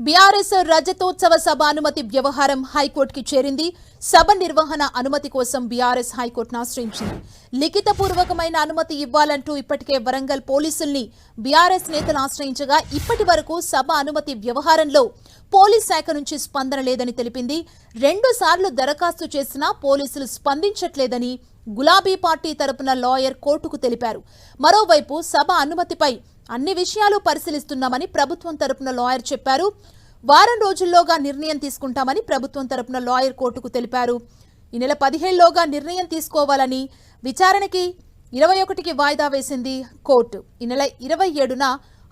BRS రజతోత్సవ సభ అనుమతి వ్యవహారం హైకోర్టుకి చేరింది. సభ నిర్వహణ అనుమతి కోసం బీఆర్ఎస్ హైకోర్టును ఆశ్రయించింది. లిఖితపూర్వకమైన అనుమతి ఇవ్వాలంటూ ఇప్పటికే వరంగల్ పోలీసుల్ని బీఆర్ఎస్ నేతలు ఆశ్రయించగా ఇప్పటి వరకు సభ అనుమతి వ్యవహారంలో పోలీస్ శాఖ నుంచి స్పందన లేదని తెలిపింది. 2 సార్లు దరఖాస్తు చేసినా పోలీసులు స్పందించట్లేదని గులాబీ పార్టీ తరపున లాయర్ కోర్టుకు తెలిపారు. మరోవైపు సభ అనుమతిపై అన్ని విషయాలు పరిశీలిస్తున్నామని ప్రభుత్వం తరపున లాయర్ చెప్పారు. వారం రోజుల్లోగా నిర్ణయం తీసుకుంటామని ప్రభుత్వం తరపున లాయర్ కోర్టుకు తెలిపారు. ఈ నెల 17లోగా నిర్ణయం తీసుకోవాలని విచారణకి 21కి వాయిదా వేసింది కోర్టు. ఈ నెల 27న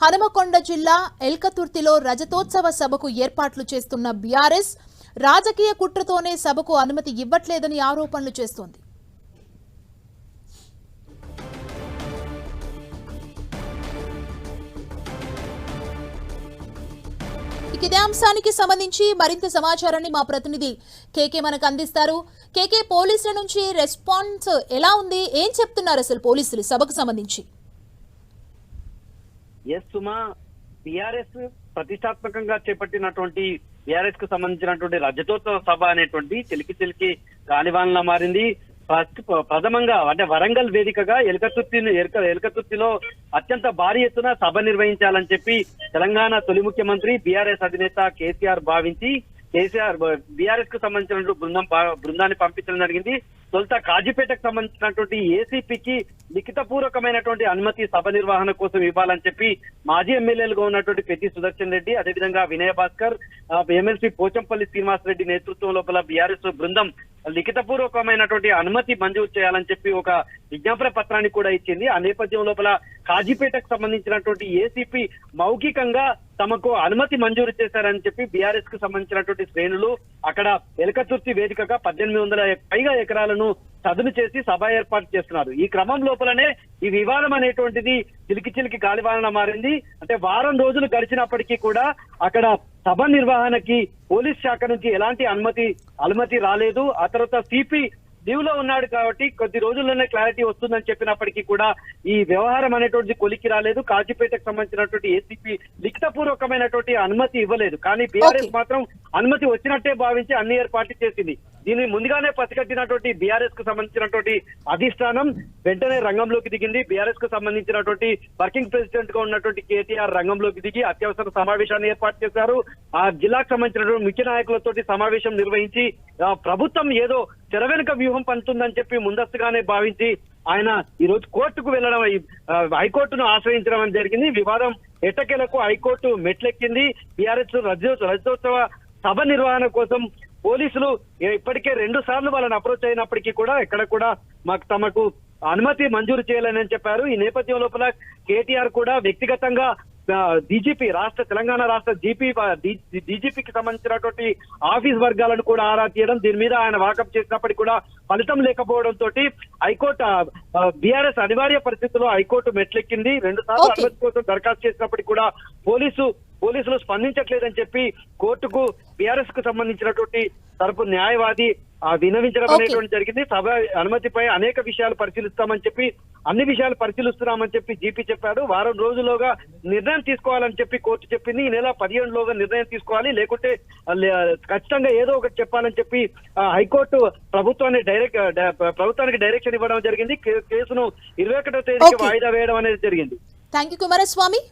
హనుమకొండ జిల్లా ఎల్కతుర్తిలో రజతోత్సవ సభకు ఏర్పాట్లు చేస్తున్న బీఆర్ఎస్ రాజకీయ కుట్రతోనే సభకు అనుమతి ఇవ్వట్లేదని ఆరోపణలు చేస్తోంది. ఇదే అంశానికి సంబంధించి మరింత సమాచారాన్ని మా ప్రతినిధి కేకే మనకు అందిస్తారు. కేకే, పోలీసుల నుంచి రెస్పాన్స్ ఎలా ఉంది? ఏం చెప్తున్నారు అసలు పోలీసులు సభకు సంబంధించి? సుమా, బీఆర్ఎస్ ప్రతిష్టాత్మకంగా చేపట్టినటువంటి బీఆర్ఎస్ కు సంబంధించినటువంటి రజతోత్సవ సభ అనేటువంటి చిలికి గాలివానలా మారింది. ప్రథమంగా అంటే వరంగల్ వేదికగా ఎలకతుర్తిలో అత్యంత భారీ ఎత్తున సభ నిర్వహించాలని చెప్పి తెలంగాణ తొలి ముఖ్యమంత్రి బీఆర్ఎస్ అధినేత కేసీఆర్ భావించి బీఆర్ఎస్ కు సంబంధించినటువంటి బృందాన్ని పంపించడం జరిగింది. తొలుత కాజీపేటకు సంబంధించినటువంటి ఏసీపీకి లిఖితపూర్వకమైనటువంటి అనుమతి సభ నిర్వహణ కోసం ఇవ్వాలని చెప్పి మాజీ ఎమ్మెల్యేలుగా ఉన్నటువంటి పెద్ది సుదర్శన్ రెడ్డి, అదేవిధంగా వినయ భాస్కర్, ఎమ్మెల్సీ పోచంపల్లి శ్రీనివాస్ రెడ్డి నేతృత్వం లోపల బీఆర్ఎస్ బృందం లిఖితపూర్వకమైనటువంటి అనుమతి మంజూరు చేయాలని చెప్పి ఒక విజ్ఞాపన పత్రాన్ని కూడా ఇచ్చింది. ఆ నేపథ్యం లోపల కాజీపేటకు సంబంధించినటువంటి ఏసీపీ మౌఖికంగా తమకు అనుమతి మంజూరు చేశారని చెప్పి బీఆర్ఎస్ కు సంబంధించినటువంటి శ్రేణులు అక్కడ ఎలకతుర్తి వేదికగా 1800 పైగా ఎకరాలను చదును చేసి సభ ఏర్పాటు చేస్తున్నారు. ఈ క్రమం లోపలనే ఈ వివాదం అనేటువంటిది చిలికి గాలివాన మారింది. అంటే వారం రోజులు గడిచినప్పటికీ కూడా అక్కడ సభ నిర్వహణకి పోలీస్ శాఖ నుంచి ఎలాంటి అనుమతి రాలేదు. ఆ తర్వాత సిపి లీవ్ లో ఉన్నాడు కాబట్టి కొద్ది రోజుల్లోనే క్లారిటీ వస్తుందని చెప్పినప్పటికీ కూడా ఈ వ్యవహారం అనేటువంటి కొలికి రాలేదు. కాజీపేటకు సంబంధించినటువంటి ఏసీపీ లిఖితపూర్వకమైనటువంటి అనుమతి ఇవ్వలేదు. కానీ బీఆర్ఎస్ మాత్రం అనుమతి వచ్చినట్టే భావించి అన్ని ఏర్పాట్లు చేసింది. దీన్ని ముందుగానే పసిగట్టినటువంటి బీఆర్ఎస్ కు సంబంధించినటువంటి అధిష్టానం వెంటనే రంగంలోకి దిగింది. బీఆర్ఎస్ కు సంబంధించినటువంటి వర్కింగ్ ప్రెసిడెంట్ గా ఉన్నటువంటి కేటీఆర్ రంగంలోకి దిగి అత్యవసర సమావేశాన్ని ఏర్పాటు చేశారు. ఆ జిల్లాకు సంబంధించినటువంటి ముఖ్య నాయకులతోటి సమావేశం నిర్వహించి ప్రభుత్వం ఏదో చెరవెనుక వ్యూహం పండుతుందని చెప్పి ముందస్తుగానే భావించి ఆయన ఈ రోజు కోర్టుకు వెళ్లడం, హైకోర్టును ఆశ్రయించడం జరిగింది. వివాదం ఎట్టకేలకు హైకోర్టు మెట్లెక్కింది. బీఆర్ఎస్ రజతోత్సవ సభ నిర్వహణ కోసం పోలీసులు ఇప్పటికే 2 సార్లు వాళ్ళని అప్రోచ్ అయినప్పటికీ కూడా ఎక్కడ కూడా తమకు అనుమతి మంజూరు చేయాలని చెప్పారు. ఈ నేపథ్యం లోపల కేటీఆర్ కూడా వ్యక్తిగతంగా డీజీపీ తెలంగాణ రాష్ట్ర డీజీపీకి సంబంధించినటువంటి ఆఫీస్ వర్గాలను కూడా ఆరా తీయడం, దీని మీద ఆయన వాకప్ చేసినప్పటికీ కూడా ఫలితం లేకపోవడంతో హైకోర్టు బీఆర్ఎస్ అనివార్య పరిస్థితుల్లో హైకోర్టు మెట్లెక్కింది. 2 సార్లు అనుమతి కోసం దరఖాస్తు చేసినప్పటికీ కూడా పోలీసులు స్పందించట్లేదని చెప్పి కోర్టుకు బీఆర్ఎస్ కు సంబంధించినటువంటి తరపు న్యాయవాది విన్నవించడం అనేటువంటి జరిగింది. సభ అనుమతిపై అనేక విషయాలు పరిశీలిస్తామని చెప్పి అన్ని విషయాలు పరిశీలిస్తున్నామని చెప్పి జీపీ చెప్పాడు. వారం రోజుల్లోగా నిర్ణయం తీసుకోవాలని చెప్పి కోర్టు చెప్పింది. ఈ నెల 17లోగా నిర్ణయం తీసుకోవాలి, లేకుంటే ఖచ్చితంగా ఏదో ఒకటి చెప్పాలని చెప్పి హైకోర్టు ప్రభుత్వానికి డైరెక్షన్ ఇవ్వడం జరిగింది. కేసును 21వ తేదీకి వాయిదా వేయడం అనేది జరిగింది. Thank you Kumaraswamy.